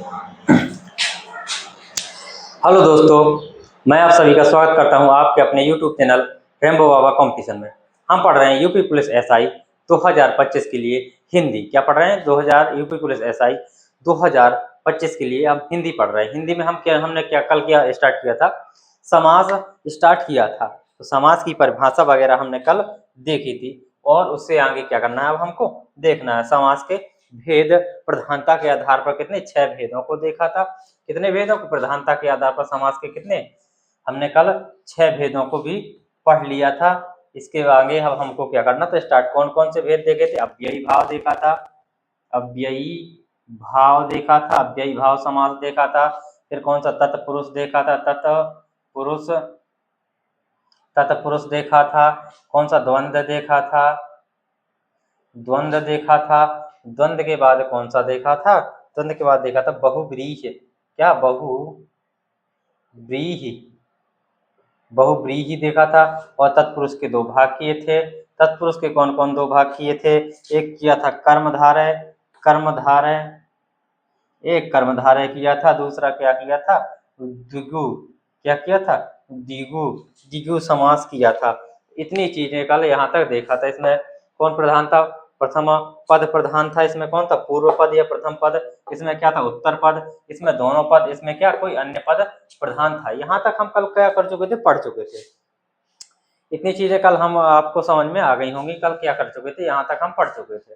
Hello दोस्तों, मैं आप सभी का स्वागत करता हूं आपके अपने YouTube चैनल रेम्बो बाबा कंपटीशन में। हम पढ़ रहे हैं यूपी पुलिस एसआई 2025 के लिए हिंदी। क्या पढ़ रहे हैं? 2000 यूपी पुलिस एसआई 2025 के लिए हम हिंदी पढ़ रहे हैं। हिंदी में हमने क्या स्टार्ट किया था? समास स्टार्ट किया था। तो समास की परिभाषा वगैरह हमने कल देखी थी और उससे आगे क्या करना है अब हमको देखना है। समास के भेद प्रधानता के आधार पर कितने 6 भेदों को देखा था। कितने भेदों को? प्रधानता के आधार पर समास के कितने? हमने कल 6 भेदों को भी पढ़ लिया था। इसके आगे अब हमको क्या करना था स्टार्ट। कौन कौन से भेद देखे थे? अव्ययी भाव देखा था, अव्ययी भाव देखा था, अव्ययी भाव समास देखा था। फिर कौन सा? तत्पुरुष देखा था, तत्पुरुष देखा था। कौन सा? द्वंद्व देखा था, द्वंद्व देखा था। द्वंद्व के बाद कौन सा देखा था? द्वंद्व के बाद देखा था बहुव्रीहि। क्या? बहुव्रीहि देखा था। और तत्पुरुष के 2 भाग किए थे। तत्पुरुष के कौन कौन 2 भाग किए थे? एक किया था एक कर्मधारय किया था, दूसरा क्या किया था? द्विगु। क्या किया था? द्विगु समास किया था। इतनी चीजें कल यहाँ तक देखा था। इसमें कौन प्रधान था? प्रथम पद प्रधान था। इसमें कौन था? पूर्व पद या प्रथम पद। इसमें क्या था? उत्तर पद। इसमें दोनों पद। इसमें क्या? कोई अन्य पद प्रधान था। यहाँ तक हम कल क्या कर चुके थे? पढ़ चुके थे। इतनी चीजें कल हम आपको समझ में आ गई होंगी। कल क्या कर चुके थे? यहाँ तक हम पढ़ चुके थे।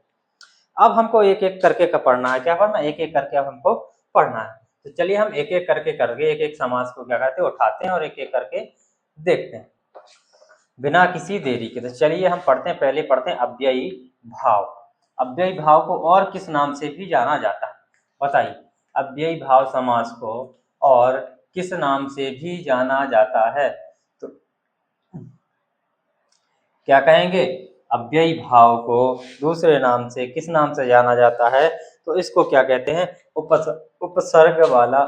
अब हमको एक एक करके पढ़ना है। क्या पढ़ना? एक एक करके अब हमको पढ़ना है। तो चलिए हम एक एक करके एक एक समास को क्या करते हैं? उठाते हैं और एक एक करके देखते हैं बिना किसी देरी के। तो चलिए हम पढ़ते हैं। पहले पढ़ते हैं अव्ययी भाव। अव्ययी भाव को और किस नाम से भी जाना जाता है? बताइए, अव्ययी भाव समास को और किस नाम से भी जाना जाता है? तो क्या कहेंगे? अव्ययी भाव को दूसरे नाम से किस नाम से जाना जाता है? तो इसको क्या कहते हैं? उपसर्ग वाला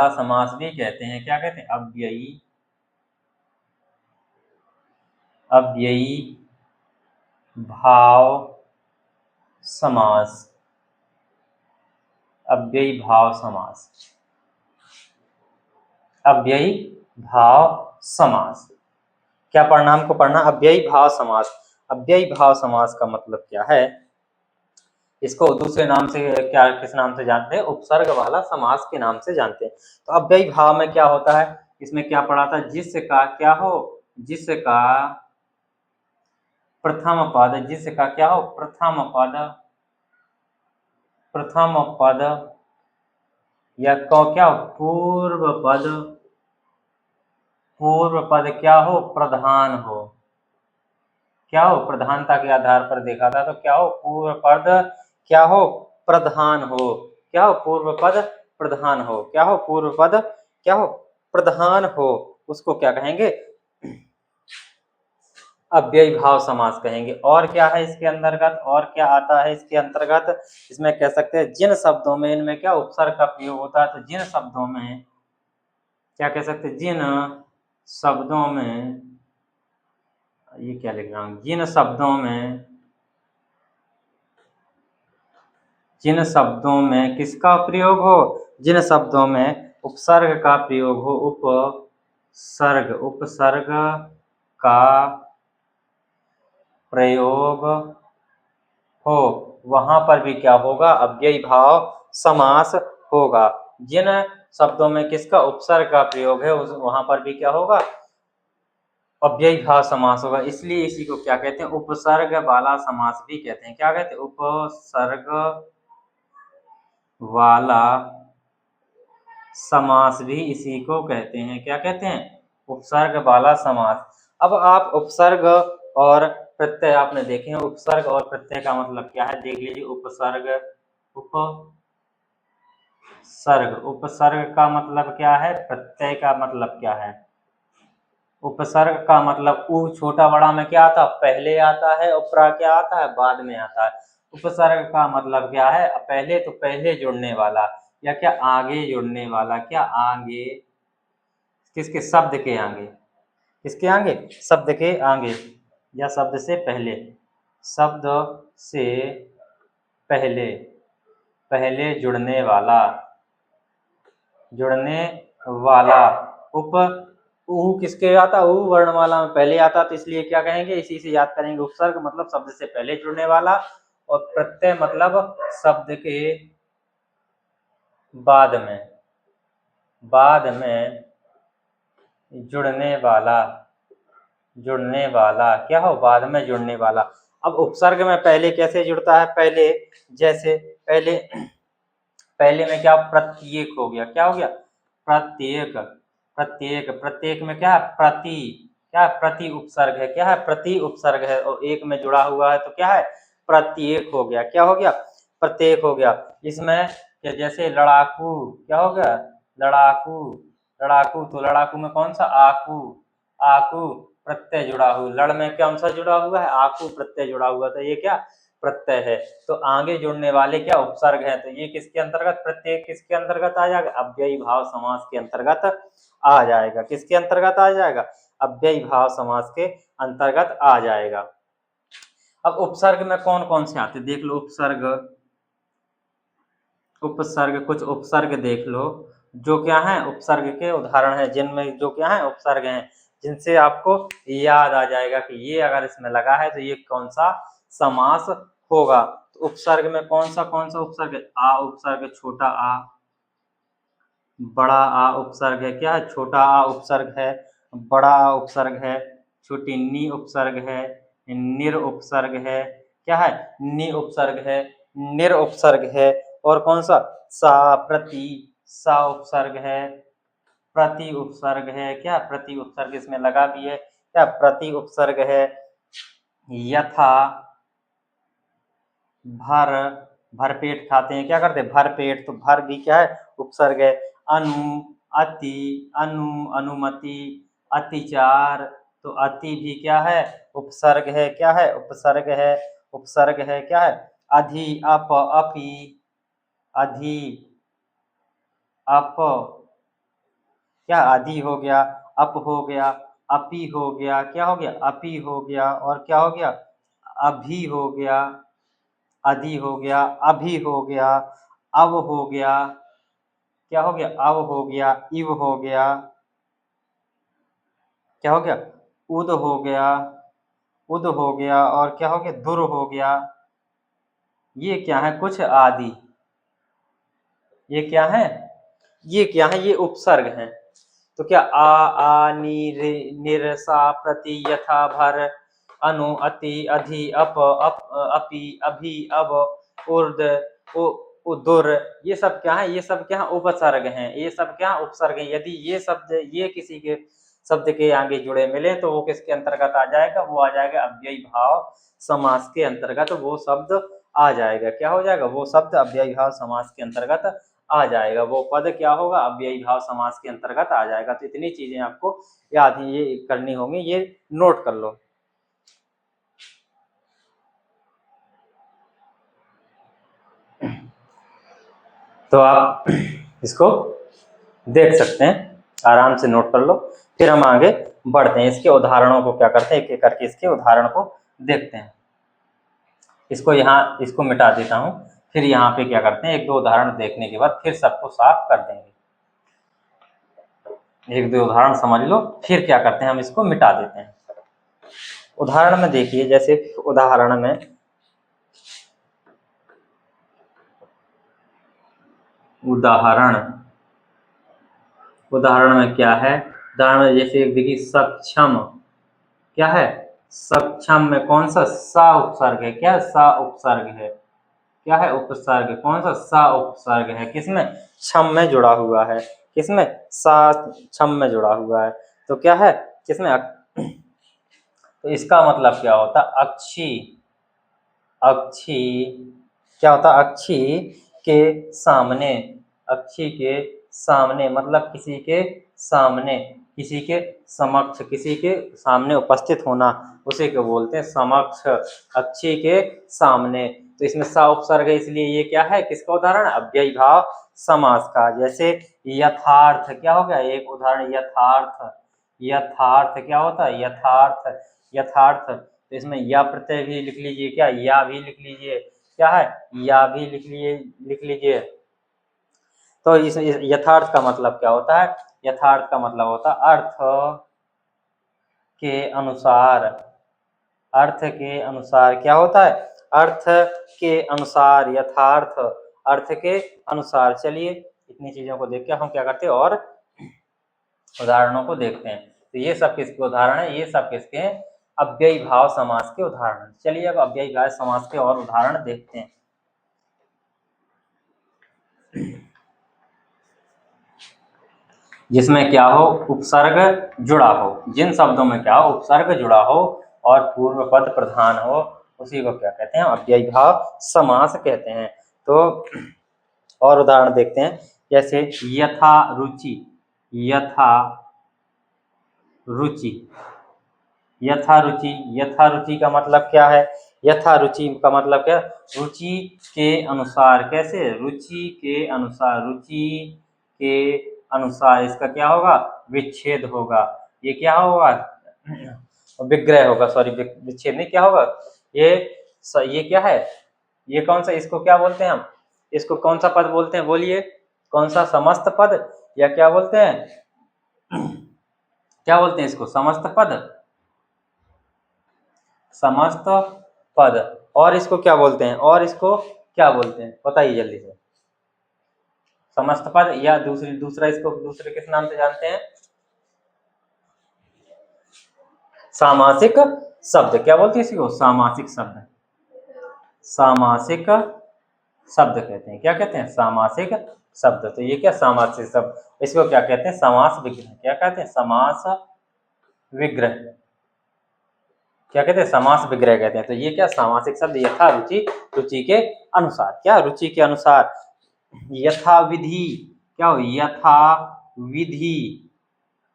समास भी कहते हैं। क्या कहते हैं? अव्ययी भाव समास। अव्ययी भाव समास, अव्ययी भाव समास। क्या पढ़ना हमको? पढ़ना अव्ययी भाव समास। अव्ययी भाव समास का मतलब क्या है? इसको दूसरे नाम से क्या, किस नाम से जानते हैं? उपसर्ग वाला समास के नाम से जानते हैं। तो अव्ययी भाव में क्या होता है? इसमें क्या पढ़ा था? जिसका क्या हो? जिसका प्रथम पद, जिसका क्या हो? प्रथम पद या क्या हो? पूर्व पद क्या हो? प्रधान हो। क्या हो? प्रधानता के आधार पर देखा था तो क्या हो? पूर्व पद क्या हो? प्रधान हो। क्या हो? पूर्व पद प्रधान हो। क्या हो? पूर्व पद क्या हो? प्रधान हो। उसको क्या कहेंगे? अव्ययी भाव समास कहेंगे। और क्या है इसके अंतर्गत? और क्या आता है इसके अंतर्गत? इसमें कह सकते हैं जिन शब्दों में इनमें क्या उपसर्ग का प्रयोग होता है। तो जिन शब्दों में क्या कह सकते हैं? जिन शब्दों में, ये क्या लिख रहा हूं? जिन शब्दों में किसका प्रयोग हो? जिन शब्दों में उपसर्ग का प्रयोग हो। उपसर्ग का प्रयोग हो, वहां पर भी क्या होगा? अव्ययी भाव समास होगा। जिन शब्दों में किसका उपसर्ग का प्रयोग है वहां पर भी क्या होगा? अव्ययी भाव समास होगा। इसलिए इसी को क्या कहते हैं? उपसर्ग वाला समास भी कहते हैं। क्या कहते हैं? उपसर्ग वाला समास भी इसी को कहते हैं। क्या कहते हैं? उपसर्ग वाला समास। अब आप उपसर्ग और प्रत्यय आपने देखे हैं। उपसर्ग और प्रत्यय का मतलब क्या है? देख लीजिए। उपसर्ग का मतलब क्या है? प्रत्यय का मतलब क्या है? उपसर्ग का मतलब उ छोटा बड़ा में क्या आता है? पहले आता है। और प्रा क्या आता है? बाद में आता है। उपसर्ग का मतलब क्या है? पहले तो पहले जुड़ने वाला या क्या आगे जुड़ने वाला। क्या आगे? किसके? शब्द के आगे। किसके आगे? शब्द के आगे या शब्द से पहले। शब्द से पहले पहले जुड़ने वाला, जुड़ने वाला। उप ऊ किसके आता, ऊ वर्णमाला में पहले आता, तो इसलिए क्या कहेंगे, इसी से याद करेंगे। उपसर्ग मतलब शब्द से पहले जुड़ने वाला, और प्रत्यय मतलब शब्द के बाद में जुड़ने वाला, जुड़ने वाला क्या हो, बाद में जुड़ने वाला। अब उपसर्ग में पहले कैसे जुड़ता है, पहले जैसे पहले में क्या, प्रत्येक हो गया, क्या हो गया, प्रत्येक। प्रत्येक में क्या है, प्रति, क्या है, प्रति उपसर्ग है, क्या है, प्रति उपसर्ग है, और एक में जुड़ा हुआ है तो क्या है, प्रत्येक हो गया, क्या हो गया, प्रत्येक हो गया। इसमें जैसे लड़ाकू, क्या हो गया, लड़ाकू, लड़ाकू, तो लड़ाकू में कौन सा, आकू, आकू प्रत्यय जुड़ा हुआ, लड़ में कौन सा जुड़ा हुआ है, आकू प्रत्यय जुड़ा हुआ, तो ये क्या, प्रत्यय है। तो आगे जुड़ने वाले क्या, उपसर्ग है, तो ये किसके अंतर्गत, प्रत्येक किसके अंतर्गत आ जाएगा, अव्ययी भाव समास के अंतर्गत आ जाएगा। किसके अंतर्गत आ जाएगा, अव्ययी भाव समास के अंतर्गत आ जाएगा। अब उपसर्ग में कौन कौन से आते, देख लो। उपसर्ग, उपसर्ग कुछ उपसर्ग देख लो, जो क्या है, उपसर्ग के उदाहरण है, जिनमें जो क्या है, उपसर्ग हैं, जिनसे आपको याद आ जाएगा कि ये अगर इसमें लगा है तो ये कौन सा समास होगा। तो उपसर्ग में कौन सा उपसर्ग है, आ उपसर्ग, छोटा आ, बड़ा आ उपसर्ग है, क्या है, छोटा आ उपसर्ग है, बड़ा आ उपसर्ग है, छोटी नी उपसर्ग है, निर उपसर्ग है, क्या है, नि उपसर्ग है, निर उपसर्ग है, और कौन सा, सा, प्रति, सा उपसर्ग है, प्रति उपसर्ग है, क्या प्रति उपसर्ग इसमें लगा भी है, क्या प्रति उपसर्ग है। यथा, भर, भरपेट खाते हैं, क्या करते हैं, भरपेट, तो भर भी क्या है, उपसर्ग है। अनु, अति, अनुमति, अतिचार, तो अति भी क्या है, उपसर्ग है, क्या है, उपसर्ग है, उपसर्ग है, क्या है। अधि, अप, अपि, अधि, अप, क्या अधि हो गया, अप हो गया, अपि हो गया, क्या हो गया, अपि हो गया, और क्या हो गया, अभी हो गया, अधि हो गया, अभी हो गया, अब हो गया, क्या हो गया, अब हो गया, इव हो गया, क्या हो गया, उद हो गया, उद हो गया, और क्या हो गया, दुर हो गया। ये क्या है, कुछ आदि, ये क्या है, ये क्या है, ये उपसर्ग हैं। तो क्या, आ, नी, निर, सा, प्रति, यथा, भर, अनु, अति, अधि, अप, अपि, अभी, अब, उर्द, उदुर, ये सब क्या है, ये सब क्या है, उपसर्ग हैं, ये सब क्या है, उपसर्ग हैं। यदि ये शब्द, ये किसी के शब्द के आगे जुड़े मिले तो वो किसके अंतर्गत आ जाएगा, वो आ जाएगा अव्ययी भाव समास के अंतर्गत, वो शब्द आ जाएगा, क्या हो जाएगा, वो शब्द अव्ययी भाव समास के अंतर्गत आ जाएगा, वो पद क्या होगा, अव्ययी भाव समास के अंतर्गत आ जाएगा। तो इतनी चीजें आपको याद ही ये करनी होंगी, ये नोट कर लो। तो आप इसको देख सकते हैं, आराम से नोट कर लो। फिर हम आगे बढ़ते हैं, इसके उदाहरणों को क्या करते हैं, एक एक करके इसके उदाहरण को देखते हैं। इसको यहाँ, इसको मिटा देता हूँ, फिर यहाँ पे क्या करते हैं, एक दो उदाहरण देखने के बाद फिर सबको साफ कर देंगे। एक दो उदाहरण समझ लो, फिर क्या करते हैं, हम इसको मिटा देते हैं। उदाहरण में देखिए, जैसे उदाहरण में उदाहरण में क्या है, उदाहरण में जैसे एक देखिए, सक्षम, क्या है, सक्षम में कौन सा, सा उपसर्ग है, क्या सा उपसर्ग है, क्या है, उपसर्ग, कौन सा, सा उपसर्ग है, किसमें, छम में जुड़ा हुआ है, किसमें, सा, छम में जुड़ा हुआ है, तो क्या है, किसमें, तो इसका मतलब क्या होता, अक्षी, अक्षी, क्या होता, अक्षी के सामने, अक्षी के सामने मतलब किसी के सामने, किसी के समक्ष, किसी के सामने उपस्थित होना, उसे क्या बोलते हैं, समक्ष, अक्षी के सामने। तो इसमें सा उपसर्ग है, इसलिए ये क्या है, किसका उदाहरण, अव्ययी भाव समास का। जैसे यथार्थ, क्या हो गया, एक उदाहरण, यथार्थ, यथार्थ क्या होता है, यथार्थ, यथार्थ, तो इसमें या प्रत्यय भी लिख लीजिए, क्या या भी लिख लीजिए, क्या है, या भी लिख लीजिए। तो इस यथार्थ का मतलब क्या होता है, यथार्थ का मतलब होता है अर्थ के अनुसार, अर्थ के अनुसार क्या होता है, अर्थ के अनुसार, यथार्थ अर्थ के अनुसार। चलिए इतनी चीजों को देख के हम क्या करते हैं और उदाहरणों को देखते हैं। तो ये सब किसके उदाहरण है, ये सब किसके हैं, अव्ययी भाव समास के उदाहरण। चलिए अब अव्ययी भाव समास के और उदाहरण देखते हैं। जिसमें क्या हो, उपसर्ग जुड़ा हो, जिन शब्दों में क्या हो, उपसर्ग जुड़ा हो और पूर्व पद प्रधान हो, उसी को क्या कहते हैं, अव्ययी भाव समास कहते हैं। तो और उदाहरण देखते हैं, जैसे यथा रुचि, यथा रुचि, यथा रुचि, यथा रुचि का मतलब क्या है, यथा रुचि का मतलब क्या, रुचि के अनुसार। कैसे, रुचि के अनुसार, रुचि के अनुसार इसका क्या होगा, विच्छेद होगा। ये क्या होगा, विग्रह होगा, सॉरी विच्छेद नहीं, क्या होगा ये क्या है, ये कौन सा, इसको क्या बोलते हैं हम, इसको कौन सा पद बोलते हैं, बोलिए, कौन सा, समस्त पद या क्या बोलते हैं, क्या बोलते हैं इसको, समस्त पद, समस्त पद। और इसको क्या बोलते हैं, और इसको क्या बोलते हैं, बताइए जल्दी से। समस्त पद या दूसरा इसको दूसरे किस नाम से जानते हैं, सामासिक शब्द। क्या बोलते हैं इसको, सामासिक शब्द, सामासिक शब्द कहते हैं। क्या कहते हैं, सामासिक शब्द। तो ये क्या, सामासिक शब्द, इसको क्या कहते हैं, समास विग्रह। क्या कहते हैं, समास विग्रह, क्या कहते हैं, समास विग्रह कहते हैं। तो ये क्या, सामासिक शब्द, यथा रुचि, रुचि के अनुसार, क्या, रुचि के अनुसार। यथा विधि, क्या हो, यथा विधि,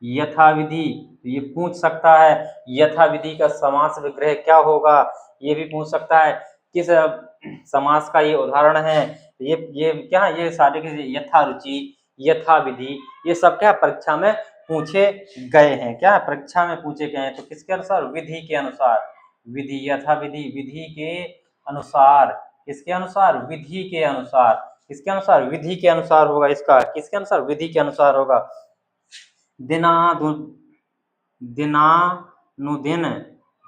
यथा विधि, तो ये पूछ सकता है यथा विधि का समास विग्रह क्या होगा, ये भी पूछ सकता है किस समास का ये उदाहरण है। ये क्या, ये सारे के यथा रुचि, यथा विधि, ये सब क्या परीक्षा में पूछे गए हैं, क्या परीक्षा में पूछे गए हैं। तो किसके अनुसार, विधि के अनुसार, विधि, यथा विधि, विधि के अनुसार, किसके अनुसार, विधि के अनुसार, किसके अनुसार, विधि के अनुसार होगा इसका, किसके अनुसार, विधि के अनुसार होगा। दिनानुदिन,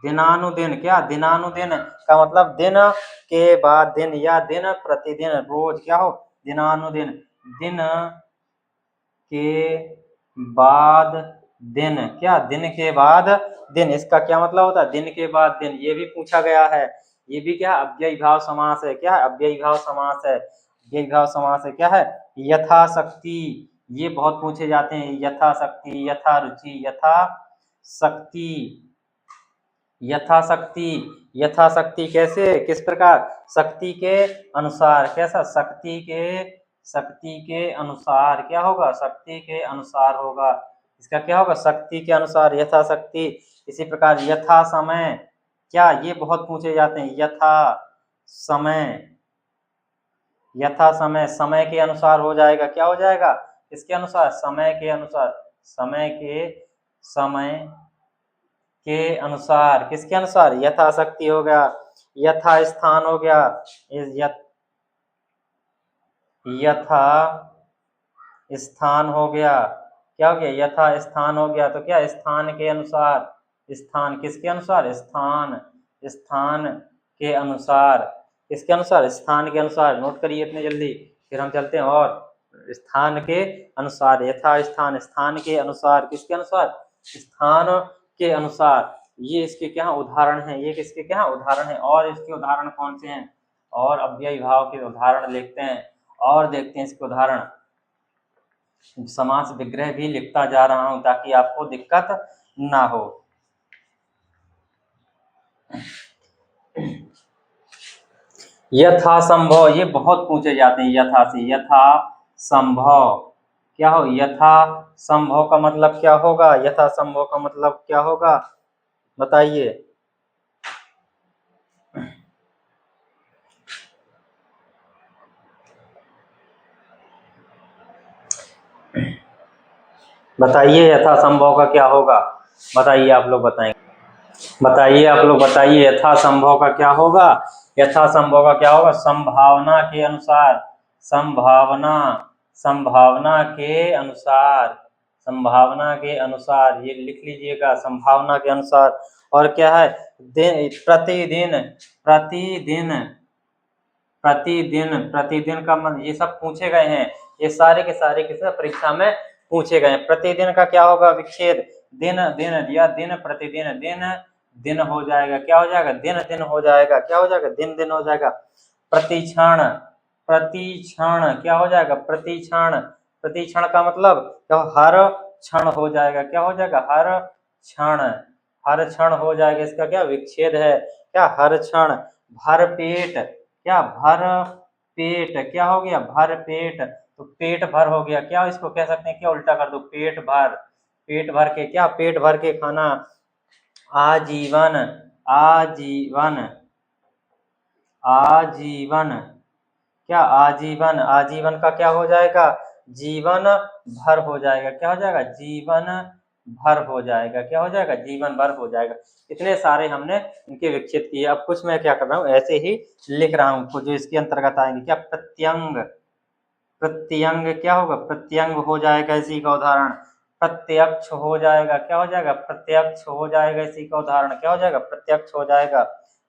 दिनानुदिन, क्या, दिनानुदिन का मतलब दिन के बाद दिन या दिन प्रतिदिन, रोज, क्या हो, दिनानुदिन, दिन के बाद दिन, क्या, दिन के बाद दिन, इसका क्या मतलब होता है, दिन के बाद दिन। ये भी पूछा गया है, ये भी क्या, अव्ययी भाव समास है, क्या है, अव्ययी भाव समास है, अव्ययी भाव समास है, क्या है, यथाशक्ति, ये बहुत पूछे जाते हैं, यथाशक्ति, यथा रुचि, यथा शक्ति, यथाशक्ति, यथाशक्ति कैसे, किस प्रकार, शक्ति के अनुसार, कैसा, शक्ति के अनुसार, क्या होगा, शक्ति के अनुसार होगा, इसका क्या होगा, शक्ति के अनुसार, यथाशक्ति। इसी प्रकार यथा समय, क्या, ये बहुत पूछे जाते हैं, यथा समय, यथा समय, समय के अनुसार हो जाएगा, क्या हो जाएगा, इसके अनुसार, समय के अनुसार, समय के अनुसार, किसके अनुसार, यथाशक्ति हो गया, यथा स्थान हो गया, यथा स्थान हो गया, क्या हो गया, यथा स्थान हो गया। तो क्या, स्थान के अनुसार, स्थान किसके अनुसार, स्थान के अनुसार, किसके अनुसार, स्थान के अनुसार। नोट करिए इतने जल्दी, फिर हम चलते हैं। और स्थान के अनुसार, यथा स्थान, स्थान के अनुसार, किसके अनुसार, स्थान के अनुसार। ये इसके क्या उदाहरण हैं, ये किसके क्या उदाहरण हैं, और इसके उदाहरण कौन से हैं, और अव्ययी भाव के उदाहरण लिखते हैं और देखते हैं इसके उदाहरण। समास विग्रह भी लिखता जा रहा हूं ताकि आपको दिक्कत ना हो। यथा संभव, ये बहुत पूछे जाते हैं, यथा से, यथा संभव, क्या हो, यथा संभव का मतलब क्या होगा, यथा संभव का मतलब क्या होगा, बताइए। बताइए यथा संभव का क्या होगा, बताइए आप लोग बताएंगे, बताइए आप लोग, बताइए यथा संभव का क्या होगा। यथासंभव का क्या होगा? संभावना के अनुसार, संभावना, संभावना के अनुसार, संभावना के अनुसार, ये लिख लीजिएगा, संभावना के अनुसार। और क्या है? दिन, प्रतिदिन, प्रतिदिन, प्रतिदिन, प्रतिदिन का मतलब ये सब पूछे गए हैं, ये सारे के सारे किसी परीक्षा में पूछे गए हैं। प्रतिदिन का क्या होगा? विच्छेद, दिन, दिन दिया, दिन, प्रतिदिन, दिन, दिन हो जाएगा, क्या हो जाएगा? दिन, दिन हो जाएगा, क्या हो जाएगा? दिन, दिन हो जाएगा। प्रतिक्षण, प्रतिक्षण क्या हो जाएगा? प्रतिक्षण, प्रतिक्षण का मतलब क्या? हर क्षण हो जाएगा, क्या हो जाएगा? हर क्षण, हर क्षण हो जाएगा, इसका क्या विच्छेद है? क्या? हर क्षण। भर पेट, क्या? भर पेट, क्या हो गया? भर पेट, तो पेट भर हो गया, क्या इसको कह सकते हैं? क्या उल्टा कर दो, पेट भर, पेट भर के, क्या? पेट भर के खाना। आजीवन, आजीवन, आजीवन, क्या? आजीवन, आजीवन का क्या हो जाएगा? जीवन भर हो जाएगा, क्या हो जाएगा? जीवन भर हो जाएगा, क्या हो जाएगा? जीवन भर हो जाएगा। इतने सारे हमने इनके विकसित किए। अब कुछ मैं क्या कर रहा हूँ, ऐसे ही लिख रहा हूँ जो इसके अंतर्गत आएंगे। क्या? प्रत्यंग, प्रत्यंग क्या होगा? प्रत्यंग हो जाएगा, इसी का उदाहरण। प्रत्यक्ष हो जाएगा, क्या हो जाएगा? प्रत्यक्ष हो जाएगा, इसी का उदाहरण क्या हो जाएगा? प्रत्यक्ष हो जाएगा।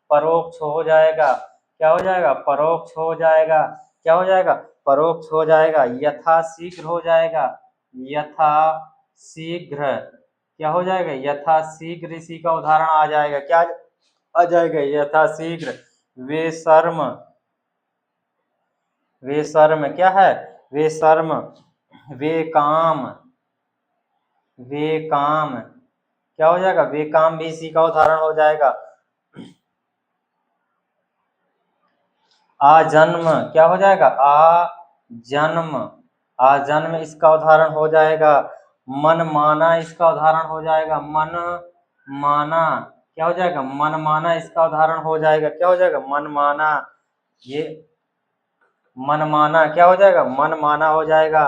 परोक्ष हो जाएगा, क्या हो जाएगा? परोक्ष हो जाएगा, क्या हो जाएगा? परोक्ष हो जाएगा। यथाशीघ्र हो जाएगा, यथाशीघ्र, क्या हो जाएगा? यथाशीघ्र, इसी का उदाहरण आ जाएगा, क्या आ जाएगा? यथाशीघ्र। बेशर्म, बेशर्म क्या है? बेशर्म। बेकाम, बेकाम, क्या हो जाएगा? बेकाम भी इसी का उदाहरण हो जाएगा। आजन्म, क्या हो जाएगा? आजन्म, आजन्म इसका उदाहरण हो जाएगा। मन माना इसका उदाहरण हो जाएगा। मन माना, क्या हो जाएगा? मन माना इसका उदाहरण हो जाएगा, क्या हो जाएगा? मन माना। ये मन माना क्या हो जाएगा? मन माना हो जाएगा।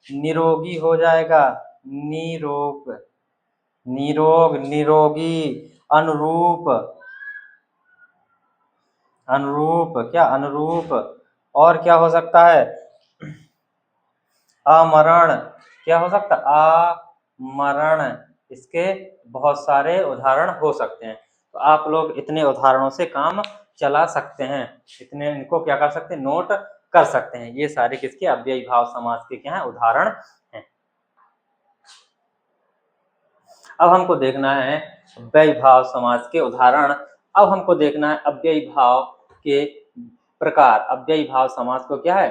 निरोगी हो जाएगा, निरोग, निरोग, निरोगी। अनुरूप, अनुरूप, क्या? अनुरूप। और क्या हो सकता है? आमरण, क्या हो सकता है? आमरण, इसके बहुत सारे उदाहरण हो सकते हैं। तो आप लोग इतने उदाहरणों से काम चला सकते हैं, इतने इनको क्या कर सकते हैं? नोट कर सकते हैं। ये सारे किसके? अव्ययी भाव समास के क्या है? उदाहरण हैं। अब हमको देखना है अव्ययी भाव समास के उदाहरण। अब हमको देखना है अव्ययी भाव के प्रकार। अव्ययी भाव समास को क्या है?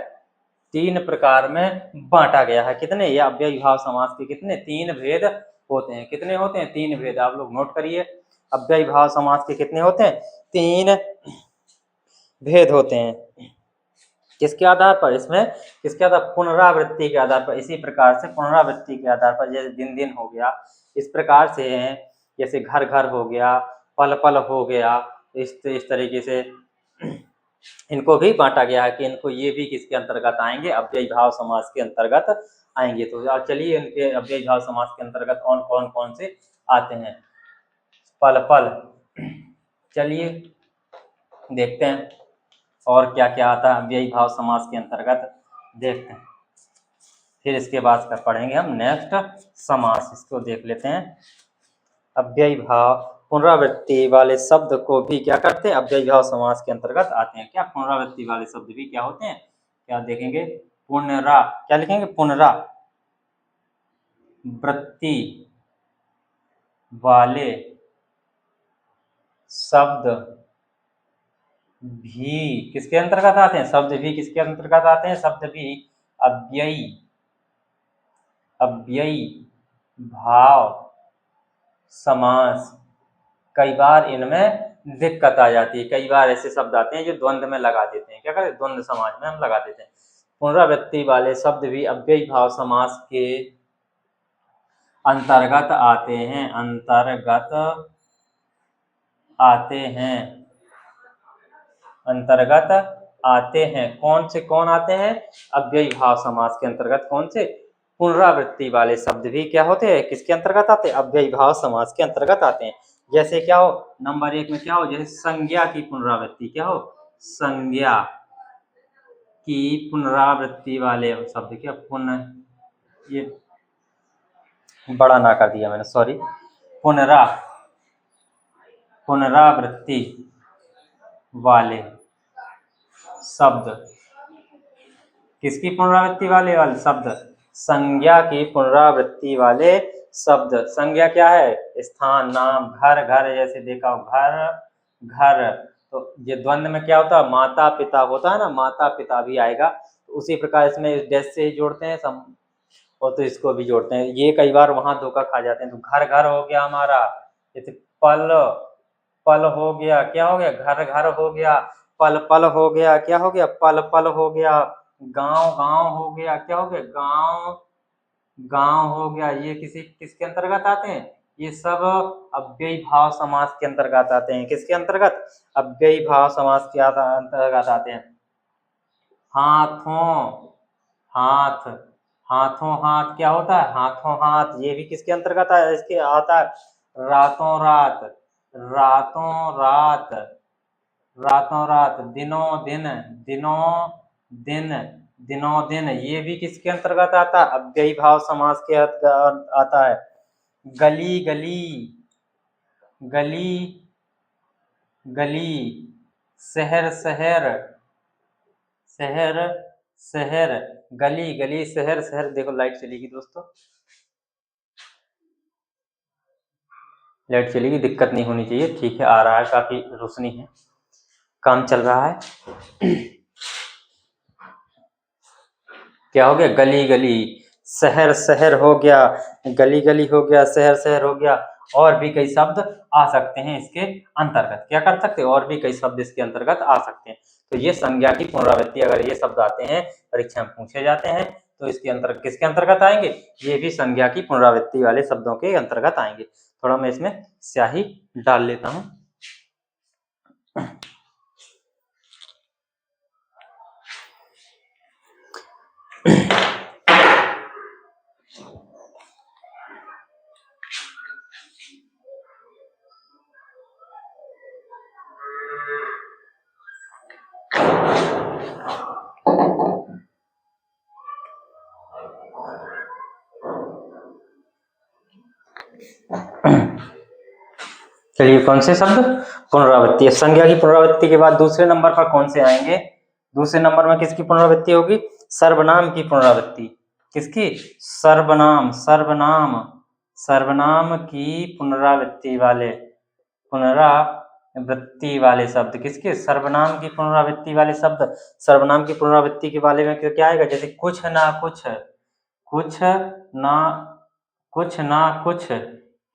3 प्रकार में बांटा गया है। कितने? ये अव्ययी भाव समास के कितने? 3 भेद होते हैं। कितने होते हैं? 3 भेद। आप लोग नोट करिए। अव्ययी भाव समास के कितने होते हैं? 3 भेद होते हैं। किसके आधार पर? इसमें किसके आधार? पुनरावृत्ति के आधार पर। इसी प्रकार से पुनरावृत्ति के आधार पर, जैसे दिन दिन हो गया, इस प्रकार से है। जैसे घर घर हो गया, पल पल हो गया, इस तरीके से इनको भी बांटा गया है कि इनको ये भी किसके अंतर्गत आएंगे? अव्ययी भाव समास के अंतर्गत आएंगे। तो चलिए इनके अव्ययी भाव समास के अंतर्गत कौन कौन से आते हैं। पल पल, चलिए देखते हैं और क्या क्या आता है अव्ययी भाव समास के अंतर्गत, देखते हैं। फिर इसके बाद का पढ़ेंगे हम नेक्स्ट समास, इसको देख लेते हैं। अव्ययी भाव पुनरावृत्ति वाले शब्द को भी क्या करते हैं? अव्ययी भाव समास के अंतर्गत आते हैं। क्या? पुनरावृत्ति वाले शब्द भी क्या होते हैं? क्या देखेंगे? पुनरा, क्या लिखेंगे? पुनरा वृत्ति वाले शब्द भी किसके अंतर्गत आते हैं? शब्द भी किसके अंतर्गत आते हैं? शब्द भी अव्ययी, अव्ययी भाव समास। कई बार इनमें दिक्कत आ जाती है। कई बार ऐसे शब्द आते हैं जो द्वंद्व में लगा देते हैं। क्या करते हैं? द्वंद्व समास में हम लगा देते हैं। पुनरावृत्ति वाले शब्द भी अव्ययी भाव समास के अंतर्गत आते हैं, अंतर्गत आते हैं, अंतर्गत आते हैं। कौन से कौन आते हैं? अव्ययी भाव समास के अंतर्गत कौन से? पुनरावृत्ति वाले शब्द भी क्या होते हैं? किसके अंतर्गत आते हैं? अव्ययी भाव समास के अंतर्गत आते हैं। जैसे क्या हो? नंबर 1 में क्या हो? जैसे संज्ञा की पुनरावृत्ति, क्या हो? संज्ञा की पुनरावृत्ति वाले शब्द, क्या ये बड़ा ना कर दिया मैंने, सॉरी, पुनरावृत्ति वाले शब्द, किसकी पुनरावृत्ति वाले शब्द? संज्ञा की पुनरावृत्ति वाले शब्द। संज्ञा क्या है? स्थान, नाम, घर, घर जैसे देखा हो, घर घर। तो ये द्वंद्व में क्या होता है? माता पिता होता है ना, माता पिता भी आएगा। तो उसी प्रकार इसमें डैश से ही जोड़ते हैं और तो इसको भी जोड़ते हैं। ये कई बार वहां धोखा खा जाते हैं। तो घर घर हो गया हमारा, जैसे पल पल हो गया, क्या हो गया? घर घर हो गया। पल पल हो गया, क्या हो गया? पल पल हो गया। गांव गांव हो गया, क्या हो गया? गांव गांव हो गया। ये किसके अंतर्गत आते हैं? ये सब अव्ययी भाव समास के अंतर्गत आते हैं। किसके अंतर्गत? अव्ययी भाव समास के अंतर्गत आते हैं। हाथों हाथ, हाथों हाथ क्या होता है? हाथों हाथ, ये भी किसके अंतर्गत है? इसके आता है रातों रात, रातों रात, रातों रात, दिनों दिन, दिनों दिन, दिनों दिन, ये भी किसके अंतर्गत आता है? अव्ययी भाव समास के आता है। गली गली, गली गली, शहर शहर, शहर शहर, गली गली, शहर शहर। देखो लाइट चलेगी दोस्तों, लाइट चलेगी, दिक्कत नहीं होनी चाहिए। ठीक है, आ रहा है, काफी रोशनी है, काम चल रहा है। क्या हो गया? गली गली, शहर शहर हो गया, गली गली हो गया, शहर शहर हो गया। और भी कई शब्द आ सकते हैं इसके अंतर्गत। क्या कर सकते हैं? और भी कई शब्द इसके अंतर्गत आ सकते हैं। तो ये संज्ञा की पुनरावृत्ति, अगर ये शब्द आते हैं, परीक्षा में पूछे जाते हैं, तो इसके अंतर्गत किसके अंतर्गत आएंगे? ये भी संज्ञा की पुनरावृत्ति वाले शब्दों के अंतर्गत आएंगे। थोड़ा मैं इसमें स्याही डाल लेता हूँ। चलिए, कौन से शब्द? पुनरावृत्ति। संज्ञा की पुनरावृत्ति के बाद दूसरे नंबर पर कौन से आएंगे? दूसरे नंबर में किसकी पुनरावृत्ति होगी? सर्वनाम की पुनरावृत्ति। किसकी? सर्वनाम, सर्वनाम, सर्वनाम की पुनरावृत्ति वाले, पुनरावृत्ति वाले शब्द। किसके? सर्वनाम की पुनरावृत्ति वाले शब्द। सर्वनाम की पुनरावृत्ति के बारे में क्या आएगा? जैसे कुछ ना कुछ, कुछ ना कुछ ना कुछ,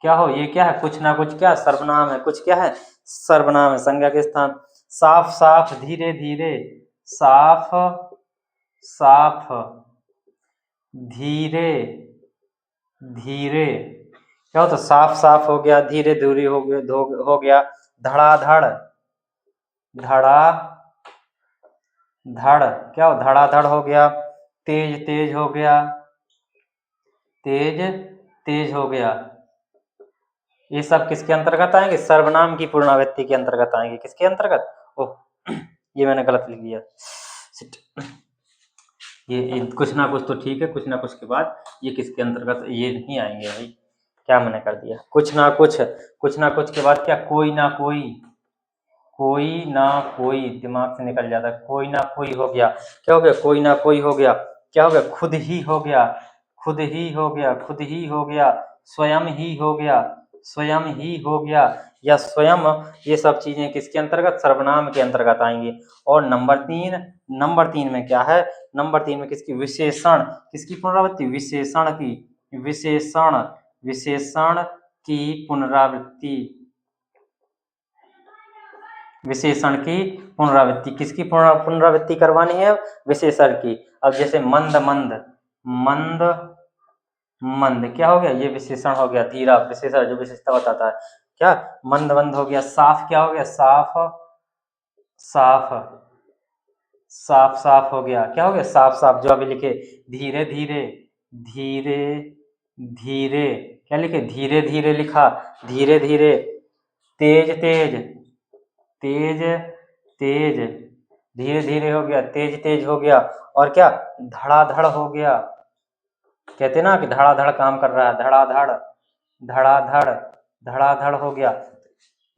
क्या हो? ये क्या है? कुछ ना कुछ क्या? सर्वनाम है। कुछ क्या है? सर्वनाम है, संज्ञा के स्थान। साफ साफ, धीरे धीरे, साफ साफ, धीरे धीरे, क्या होता? साफ साफ हो गया, धीरे धीरे हो गया। धड़ाधड़, धड़ा धड़, क्या हो? धड़ाधड़ हो गया। तेज तेज हो गया, तेज तेज हो गया। ये सब किसके अंतर्गत आएंगे? सर्वनाम की पुनरावृत्ति के अंतर्गत आएंगे। किसके अंतर्गत? ओह, ये मैंने गलत लिख दिया। ये कुछ ना कुछ तो ठीक है, कुछ ना कुछ के बाद ये किसके अंतर्गत? ये नहीं आएंगे भाई, क्या मैंने कर दिया? कुछ ना कुछ, कुछ ना कुछ के बाद क्या? कोई ना कोई, कोई ना कोई, दिमाग से निकल जाता है। कोई ना कोई हो गया, क्या हो गया? कोई ना कोई हो गया। क्या हो गया? खुद ही हो गया, खुद ही हो गया, खुद ही हो गया। स्वयं ही हो गया, स्वयं ही हो गया, या स्वयं। ये सब चीजें किसके अंतर्गत? सर्वनाम के अंतर्गत आएंगी। और नंबर तीन में क्या है? नंबर तीन में किसकी? विशेषण। किसकी पुनरावृत्ति? विशेषण की, विशेषण, विशेषण की पुनरावृत्ति, विशेषण की पुनरावृत्ति। किसकी पुनरावृत्ति करवानी है? विशेषण की। अब जैसे मंद मंद, मंद मंद, क्या हो गया? ये विशेषण हो गया। धीरा, विशेषण जो विशेषता बताता है। क्या? मंद मंद हो गया। साफ, क्या हो गया? साफ साफ, साफ साफ हो गया। क्या हो गया? साफ साफ, जो अभी लिखे। धीरे धीरे, धीरे धीरे, क्या लिखे? धीरे धीरे लिखा, धीरे धीरे। तेज तेज, तेज तेज, धीरे धीरे हो गया, तेज तेज हो गया, और क्या धड़ाधड़ हो गया। कहते ना कि धड़ाधड़ काम कर रहा है, धड़ाधड़ धड़ाधड़ धड़ाधड़ हो गया।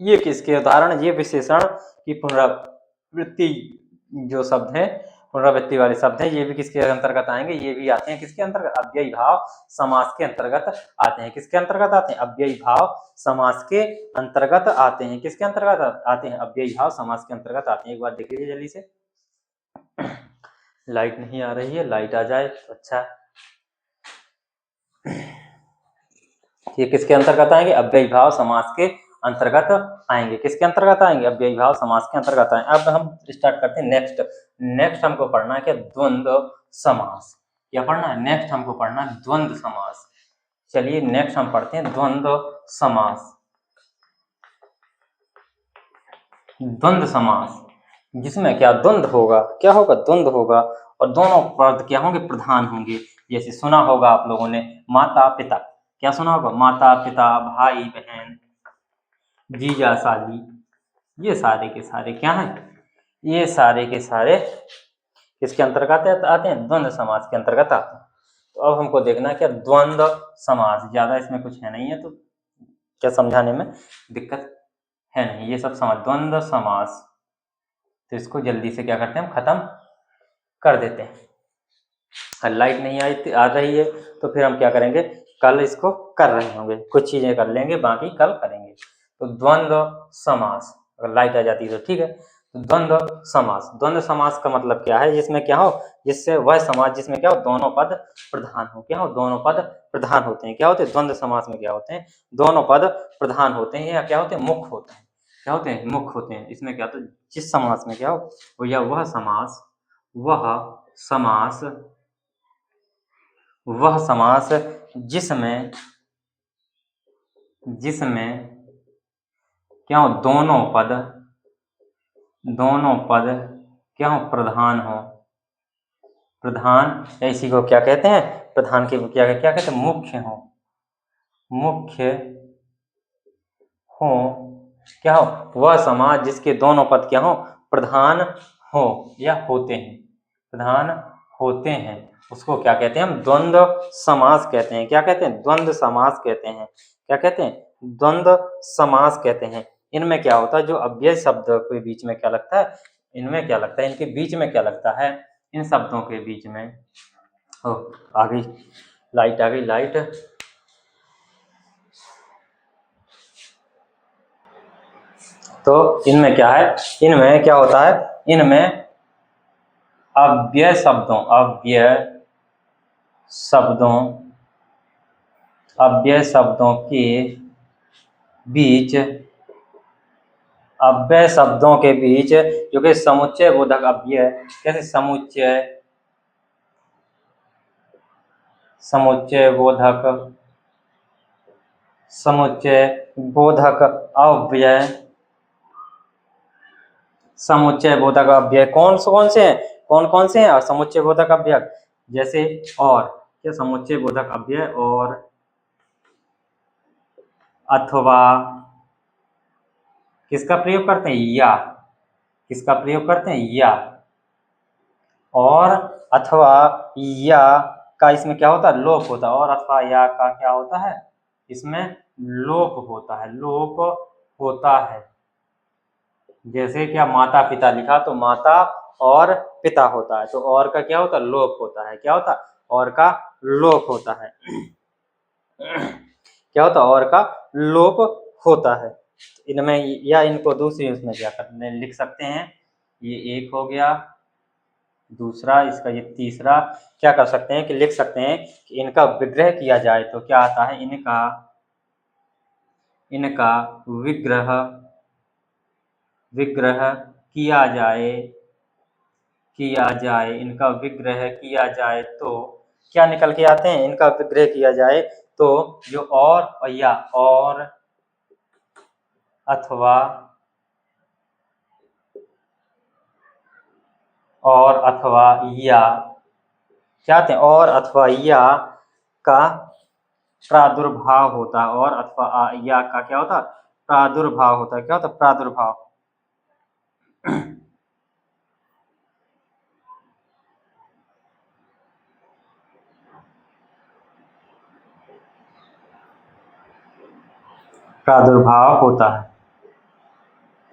ये किसके उदाहरण, ये विशेषण की पुनरावृत्ति जो शब्द है, पुनरावृत्ति वाले शब्द हैं, ये भी किसके अंतर्गत आएंगे, ये भी आते हैं किसके अंतर्गत, अव्ययी भाव समास के अंतर्गत आते हैं। किसके अंतर्गत आते हैं, अव्ययी भाव समास के अंतर्गत आते हैं। किसके अंतर्गत आते हैं, अव्ययी भाव समास के अंतर्गत आते हैं। एक बार देख लीजिए जल्दी से। लाइट नहीं आ रही है, लाइट आ जाए तो अच्छा। ये किसके अंतर्गत आएंगे, अव्ययी भाव समास के अंतर्गत आएंगे। किसके अंतर्गत आएंगे, अव्ययी भाव समास के अंतर्गत आएंगे। अब हम स्टार्ट करते हैं नेक्स्ट हमको पढ़ना है क्या, द्वंद्व समास। क्या पढ़ना है, नेक्स्ट हमको पढ़ना है द्वंद्व समास। चलिए नेक्स्ट हम पढ़ते हैं द्वंद्व समास। द्वंद्व समास जिसमें क्या द्वंद्व होगा, क्या होगा, द्वंद्व होगा, और दोनों पद क्या होंगे, प्रधान होंगे। जैसे सुना होगा आप लोगों ने माता पिता, क्या सुना होगा, माता पिता, भाई बहन, जीजा साली, ये सारे के सारे क्या हैं, ये सारे के सारे किसके अंतर्गत आते हैं, द्वंद्व समास के अंतर्गत आते हैं। तो अब हमको देखना है क्या, द्वंद्व समास। ज्यादा इसमें कुछ है नहीं है, तो क्या समझाने में दिक्कत है नहीं, ये सब समझ। द्वंद्व समास, तो इसको जल्दी से क्या करते हैं, हम खत्म कर देते हैं। लाइट नहीं आ रही है तो फिर हम क्या करेंगे, कल इसको कर रहे होंगे, कुछ चीजें कर लेंगे, बाकी कल करेंगे। तो द्वंद्व समास, अगर लाइट आ जाती है तो ठीक है। तो द्वंद्व समास का मतलब क्या है, जिसमें क्या हो, जिससे वह समास जिसमें क्या हो, दोनों पद प्रधान हो। क्या हो, दोनों पद प्रधान होते हैं। क्या होते हैं, द्वंद्व समास में क्या होते हैं, दोनों पद प्रधान होते हैं, या क्या होते हैं, मुख्य होते हैं। क्या होते हैं, मुख्य होते हैं। इसमें क्या होता है, जिस समास में क्या हो, या वह समास जिसमें क्या हो, दोनों पद क्या हो, प्रधान हो। प्रधान इसी को क्या कहते हैं, प्रधान के क्या क्या कहते हैं, मुख्य हो। क्या हो, वह समास जिसके दोनों पद क्या हो, प्रधान हो या होते हैं, प्रधान होते हैं, उसको क्या कहते हैं, हम द्वंद्व समास कहते हैं। क्या कहते हैं, द्वंद्व समास कहते हैं। क्या कहते हैं, द्वंद्व समास कहते हैं। इनमें क्या होता है, जो अव्यय शब्द के बीच में क्या लगता है, इनमें क्या लगता है, इनके बीच में क्या लगता है, इन शब्दों के बीच में, आ गई लाइट, आ गई लाइट। तो इनमें क्या है, इनमें क्या होता है, इनमें अव्यय शब्दों के बीच, जो कि समुच्चय बोधक अव्यय, कैसे समुच्चय बोधक अव्यय, समुच्चय बोधक अव्यय कौन से हैं, कौन से हैं समुच्चय बोधक अव्यय, जैसे और, क्या समुच्चय बोधक अव्यय, और, अथवा, किसका प्रयोग करते हैं, या, किसका प्रयोग करते हैं, या, और अथवा या का इसमें क्या होता है, लोप होता है। और अथवा या का क्या होता है, इसमें लोप होता है। जैसे क्या माता पिता लिखा तो माता और पिता होता है, तो और का क्या होता है, लोप होता है। क्या होता है, और का लोप होता है। क्या होता है, और का लोप होता है। इनमें या इनको दूसरी उसमें क्या करते लिख सकते हैं, ये एक हो गया, दूसरा इसका ये तीसरा, क्या कर सकते हैं कि लिख सकते हैं कि इनका विग्रह किया जाए तो क्या आता है, इनका विग्रह किया जाए, इनका विग्रह किया जाए तो क्या निकल के आते हैं, इनका विग्रह किया जाए तो जो और या, और अथवा या, क्या आते हैं, और अथवा या का प्रादुर्भाव होता है, और अथवा या का क्या होता है, प्रादुर्भाव होता है। क्या होता है, प्रादुर्भाव। प्रादुर्भाव होता है,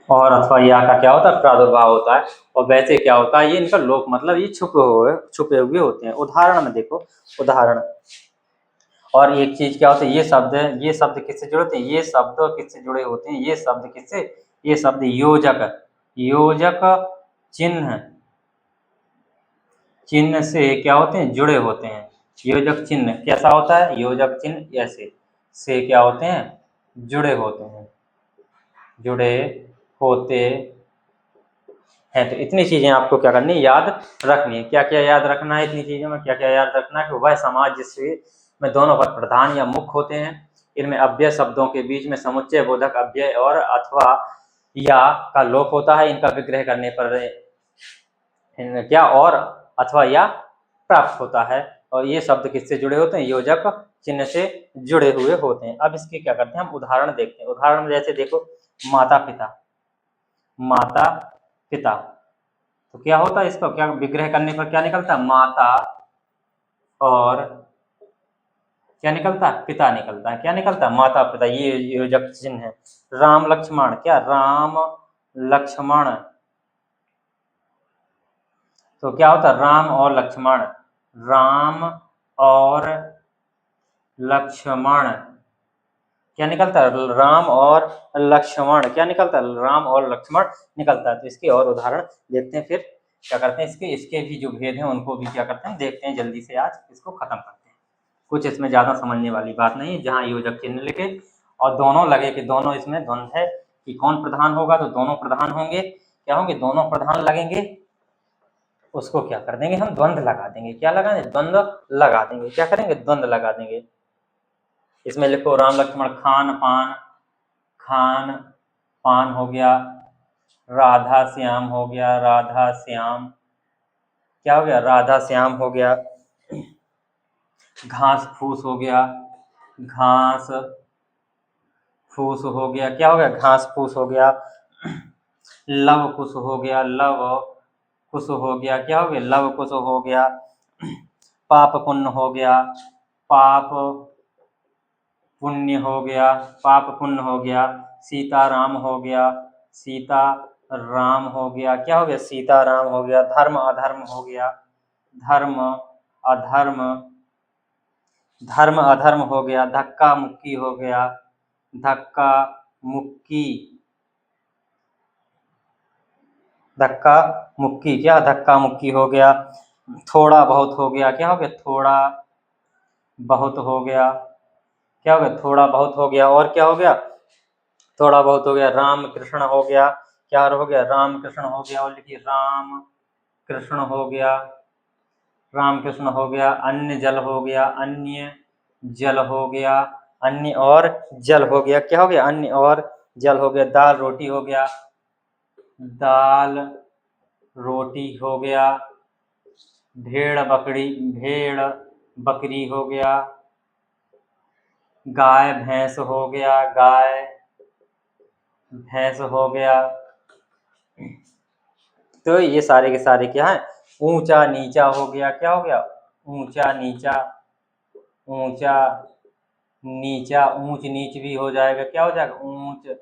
और अथवा या का क्या होता है, प्रादुर्भाव होता है। और वैसे क्या होता है, ये इनका लोप मतलब ये छुपे हुए होते हैं। उदाहरण में देखो, उदाहरण। और एक चीज क्या होता है, ये शब्द किससे जुड़े होते हैं, ये शब्द किससे जुड़े होते हैं, ये शब्द किससे, ये शब्द योजक, योजक चिन्ह, चिन्ह से क्या होते हैं, जुड़े होते हैं। योजक चिन्ह कैसा होता है, योजक चिन्ह ऐसे से क्या होते हैं, जुड़े होते हैं, जुड़े होते हैं। तो इतनी चीजें आपको क्या करनी है, याद रखनी है। क्या क्या याद रखना है इतनी चीजों में, क्या क्या याद रखना है कि वह समाज जिसमें दोनों पद प्रधान या मुख्य होते हैं, इनमें अव्यय शब्दों के बीच में समुच्चय बोधक अव्यय और अथवा या का लोप होता है। इनका विग्रह करने पर क्या और अथवा या प्राप्त होता है। और ये शब्द किससे जुड़े होते हैं, योजक चिन्ह से जुड़े हुए होते हैं। अब इसके क्या करते हैं, हम उदाहरण देखते हैं। उदाहरण में जैसे देखो, माता पिता, माता पिता, तो क्या होता है, इसका क्या विग्रह करने पर क्या निकलता है, माता और क्या निकलता है, पिता निकलता है। क्या निकलता है, माता पिता, ये योजक चिन्ह है। राम लक्ष्मण, क्या राम लक्ष्मण, तो क्या होता है, राम और लक्ष्मण, राम और लक्ष्मण, क्या निकलता है, राम और लक्ष्मण, क्या निकलता है, राम और लक्ष्मण निकलता है। तो इसके और उदाहरण देखते हैं, फिर क्या करते हैं, इसके भी जो भेद हैं उनको भी क्या करते हैं, देखते हैं जल्दी से, आज इसको खत्म करते हैं। कुछ इसमें ज्यादा समझने वाली बात नहीं है। जहाँ योजक चिन्ह लिखे और दोनों लगे कि दोनों इसमें द्वंद्व है कि कौन प्रधान होगा, तो दोनों प्रधान होंगे, क्या होंगे, दोनों प्रधान लगेंगे, उसको क्या कर देंगे, हम द्वंद्व लगा देंगे। क्या लगा देंगे, द्वंद्व लगा देंगे। क्या करेंगे, द्वंद्व लगा देंगे। इसमें लिखो राम लक्ष्मण खान पान, खान पान हो गया, राधा श्याम हो गया, राधा श्याम, क्या हो गया, राधा श्याम हो गया। घास फूस हो गया, घास फूस हो गया, क्या हो गया, घास फूस हो गया। लव कुश हो गया, लव कुश हो गया, क्या हो गया, लव कुश हो गया। पाप पुण्य हो गया, पाप पुण्य हो गया, पाप पुण्य हो गया। सीता राम हो गया, सीता राम हो गया, क्या हो गया, सीता राम हो गया। धर्म अधर्म हो गया, धर्म अधर्म, धर्म अधर्म हो गया। धक्का मुक्की हो गया, धक्का मुक्की, धक्का मुक्की, क्या धक्का मुक्की हो गया। थोड़ा बहुत हो गया, क्या हो गया, थोड़ा बहुत हो गया, क्या हो गया, थोड़ा बहुत हो गया। और क्या हो गया, थोड़ा बहुत हो गया। राम कृष्ण हो गया, क्या हो गया, राम कृष्ण हो गया। और लिखिए राम कृष्ण हो गया, राम कृष्ण हो गया। अन्य जल हो गया, अन्य जल हो गया, अन्य और जल हो गया, क्या हो गया, अन्य और जल हो गया। दाल रोटी हो गया, दाल रोटी हो गया। भेड़ बकरी हो गया। गाय भैंस हो गया, गाय भैंस हो गया। तो ये सारे के सारे क्या है, ऊंचा नीचा हो गया, क्या हो गया, ऊंचा नीचा, ऊंचा नीचा। ऊंच नीच भी हो जाएगा, क्या हो जाएगा, ऊंच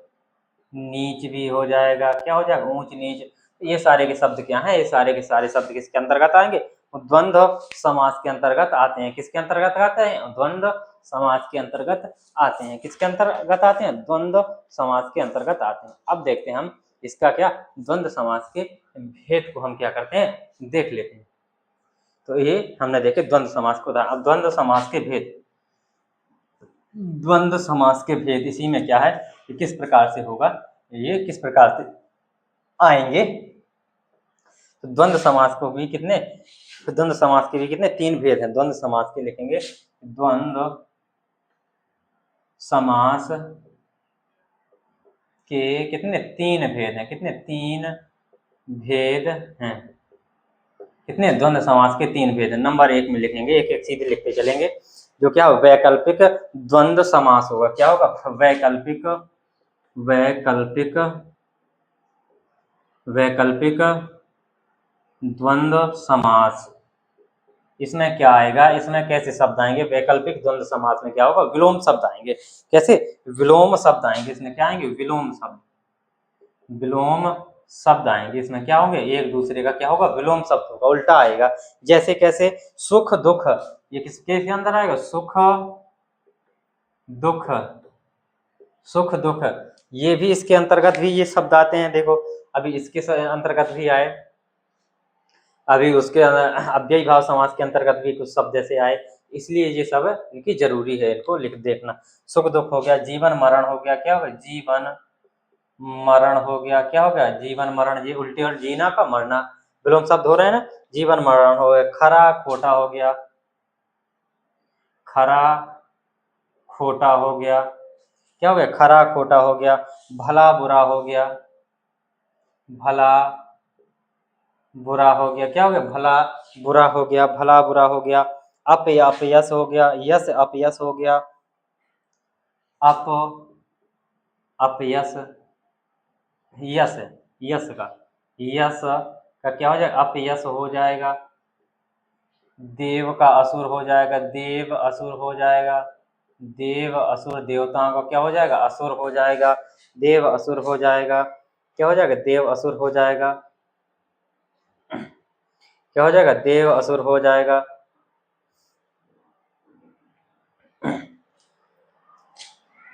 नीच भी हो जाएगा, क्या हो जाएगा, ऊंच नीच। ये सारे के शब्द क्या हैं, ये सारे के सारे शब्द किसके अंतर्गत आएंगे, द्वंद्व समास के अंतर्गत आते हैं। किसके अंतर्गत आते हैं, द्वंद्व समास के अंतर्गत आते हैं। किसके अंतर्गत आते हैं, द्वंद्व समास के अंतर्गत आते हैं। अब देखते हैं हम इसका क्या, द्वंद्व समास के भेद को हम क्या करते हैं, देख लेते हैं। तो ये हमने देखे द्वंद्व समास को। अब द्वंद्व समास के भेद, द्वंद्व समास के भेद इसी में क्या है कि किस प्रकार से होगा, ये किस प्रकार से आएंगे। तो द्वंद्व समास को भी कितने, द्वंद्व समास के भी कितने, तीन भेद हैं। द्वंद्व समास के लिखेंगे, द्वंद्व समास के कितने, तीन भेद हैं। कितने, तीन भेद हैं। कितने, द्वंद्व समास के तीन भेद हैं। नंबर एक में लिखेंगे, एक एक सीधे लिखते चलेंगे। जो क्या, वैकल्पिक द्वंद्व समास होगा। क्या होगा, वैकल्पिक, वैकल्पिक, वैकल्पिक द्वंद्व समास, इसमें क्या आएगा, इसमें कैसे शब्द आएंगे, वैकल्पिक द्वंद्व समास में क्या होगा, विलोम शब्द आएंगे। कैसे, विलोम शब्द आएंगे, इसमें क्या आएंगे, विलोम शब्द, विलोम शब्द आएंगे। इसमें क्या होंगे, एक दूसरे का क्या होगा, विलोम शब्द होगा, उल्टा आएगा। जैसे कैसे, सुख दुख, ये किसके अंदर आएगा, सुख दुख, सुख दुख, ये भी इसके अंतर्गत भी ये शब्द आते हैं। देखो अभी इसके अंतर्गत भी आए, अभी उसके अव्ययी भाव समास के अंतर्गत भी कुछ शब्द जैसे आए, इसलिए ये सब इनकी जरूरी है, इनको लिख देखना। सुख दुख हो गया, जीवन मरण हो गया, क्या हो गया, जीवन मरण हो गया, क्या हो गया, जीवन मरण, ये उल्टे और जीना का मरना विलोम शब्द हो रहे हैं ना, जीवन मरण हो गया। खरा खोटा हो गया, खरा खोटा हो गया, क्या हो गया, खरा खोटा हो गया। भला बुरा हो गया, भला बुरा हो गया, क्या हो गया, भला बुरा हो गया, भला बुरा हो गया। अपयश हो गया, यश अपयश हो गया, अपयश, यश, यश का, यश का क्या हो जाएगा, अपयश हो जाएगा। देव का असुर हो जाएगा, देव असुर हो जाएगा, देव असुर, देवताओं का क्या हो जाएगा, असुर हो जाएगा, देव असुर हो जाएगा, क्या हो जाएगा, देव असुर हो जाएगा, क्या हो जाएगा, देव असुर हो जाएगा।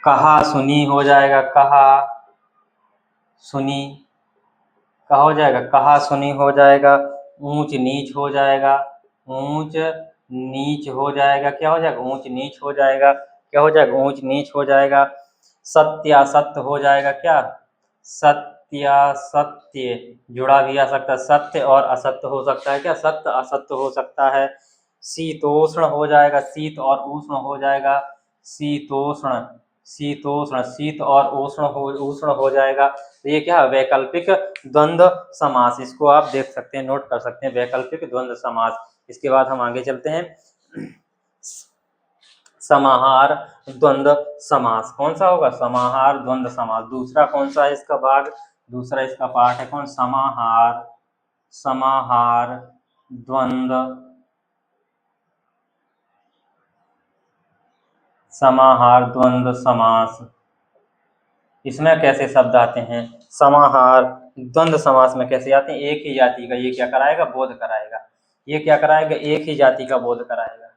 कहा सुनी हो जाएगा, कहा सुनी का हो जाएगा, कहा सुनी हो जाएगा। ऊंच नीच हो जाएगा, ऊंच नीच हो जाएगा, क्या हो जाएगा, ऊंच नीच हो जाएगा, क्या हो जाएगा, ऊंच नीच हो जाएगा। सत्यासत्य हो जाएगा, क्या, सत्यासत्य, जुड़ा भी आ सकता है, सत्य और असत्य हो सकता है, क्या, सत्य असत्य हो सकता है। शीतोष्ण हो जाएगा, शीत और उष्ण हो जाएगा, शीतोष्ण, शीतोष्ण, शीत और उष्ण हो जाएगा। तो ये क्या है, वैकल्पिक द्वंद्व समास, इसको आप देख सकते हैं, नोट कर सकते हैं, वैकल्पिक द्वंद्व समास। इसके बाद हम आगे चलते हैं, समाहार द्वंद्व समास। कौन सा होगा, समाहार द्वंद्व समास। दूसरा कौन सा है इसका भाग, दूसरा इसका पार्ट है कौन, समाहार, समाहार द्वंद्व, समाहार द्वंद्व समास। इसमें कैसे शब्द आते हैं, समाहार द्वंद्व समास में कैसे आते हैं, एक ही जाति का ये क्या कराएगा, बोध कराएगा। ये क्या कराएगा, एक ही जाति का बोध कराएगा,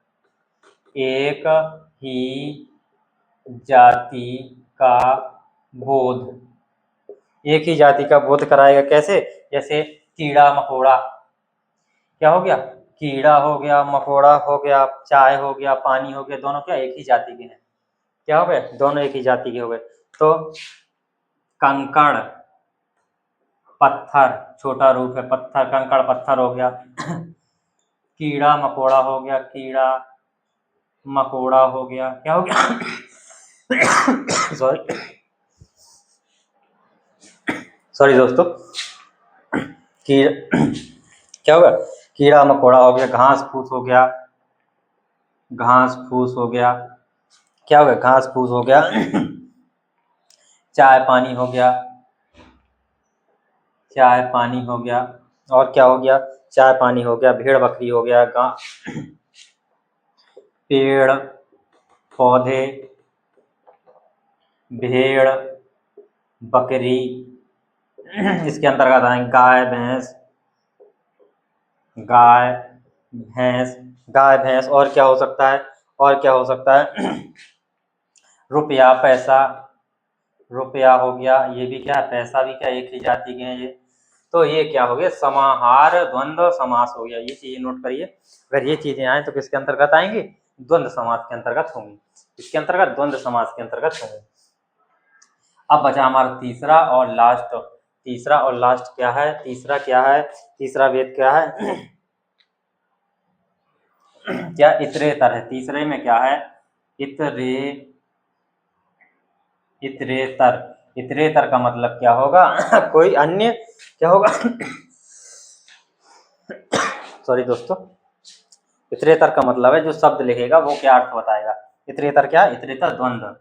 एक ही जाति का बोध, एक ही जाति का बोध कराएगा। कैसे, जैसे कीड़ा मकोड़ा, क्या हो गया, कीड़ा हो गया, मकोड़ा हो गया, चाय हो गया, पानी हो गया, दोनों क्या एक ही जाति के हैं, क्या हो गए, दोनों एक ही जाति के हो गए। तो कंकड़ पत्थर, छोटा रूप है पत्थर, कंकड़ पत्थर हो गया। कीड़ा मकोड़ा हो गया, कीड़ा मकोड़ा हो गया, क्या हो गया, सॉरी दोस्तों, क्या होगा, कीड़ा मकोड़ा हो गया। घास फूस हो गया, घास फूस हो गया, क्या हो गया, घास फूस हो गया। चाय पानी हो गया, चाय पानी हो गया, और क्या हो गया, चाय पानी हो गया। भेड़ बकरी हो गया, पेड़ पौधे, भेड़ बकरी, इसके अंतर्गत आएंगे गाय भैंस, गाय भैंस, गाय भैंस, और क्या हो सकता है, और क्या हो सकता है, रुपया पैसा, रुपया हो गया, ये भी क्या है, पैसा भी क्या एक ही जाति के हैं ये। तो ये क्या हो गया, समाहार द्वंद्व समास हो गया। ये चीजें नोट करिए, अगर ये चीजें आए तो किसके अंतर्गत आएंगी, द्वंद्व समास के अंतर्गत होंगी, इसके अंतर्गत द्वंद्व समास के अंतर्गत होंगे। अब बचा हमारा तीसरा और लास्ट, तीसरा और लास्ट क्या है, तीसरा क्या है, तीसरा वेद क्या है, क्या इतरेतर है। तीसरे में क्या है, इतरेतर, इतरेतर का मतलब क्या होगा, कोई अन्य, क्या होगा, सॉरी दोस्तों, इतरेतर का मतलब है जो शब्द लिखेगा वो क्या अर्थ बताएगा। इतरेतर क्या, इतरेतर द्वंद्व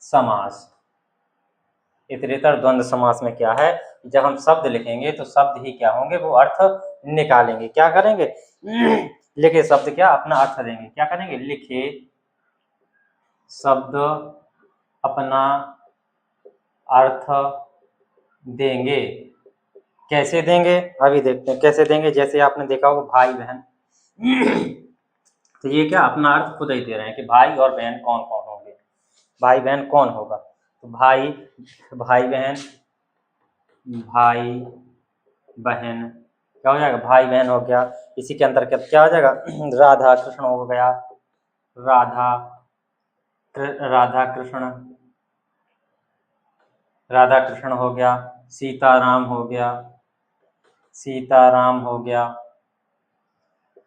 समास। इतरेतर द्वंद्व समास में क्या है, जब हम शब्द लिखेंगे तो शब्द ही क्या होंगे, वो अर्थ निकालेंगे। क्या करेंगे? लिखे शब्द क्या अपना अर्थ देंगे। क्या करेंगे? लिखे शब्द अपना अर्थ देंगे। कैसे देंगे? अभी देखते हैं कैसे देंगे। जैसे आपने देखा होगा भाई बहन, तो ये क्या अपना अर्थ खुद ही दे रहे हैं कि भाई और बहन कौन कौन होंगे। भाई बहन कौन होगा? तो भाई भाई बहन क्या हो जाएगा? भाई बहन हो गया। इसी के अंतर्गत क्या हो जाएगा? राधा कृष्ण हो गया। राधा राधा कृष्ण राधा कृष्ण हो गया। सीताराम हो गया। सीताराम हो गया।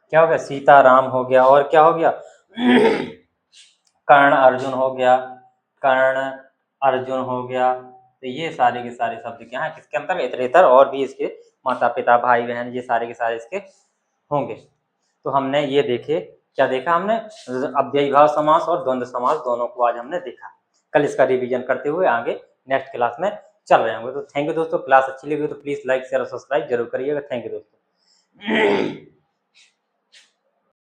क्या हो गया? सीताराम हो गया। और क्या हो गया? कर्ण अर्जुन हो गया। कर्ण अर्जुन हो गया। तो ये सारे के सारे शब्द क्या हैं किसके अंतर्गत? इतरेतर और भी इसके माता पिता भाई बहन ये सारे के सारे इसके होंगे। तो हमने ये देखे, क्या देखा हमने? अव्ययी भाव समास और द्वंद्व समास दोनों को आज हमने देखा। कल इसका रिवीजन करते हुए आगे नेक्स्ट क्लास में चल रहे होंगे। तो थैंक यू दोस्तों। क्लास अच्छी लगी तो प्लीज़ लाइक शेयर और सब्सक्राइब जरूर करिएगा। थैंक यू दोस्तों।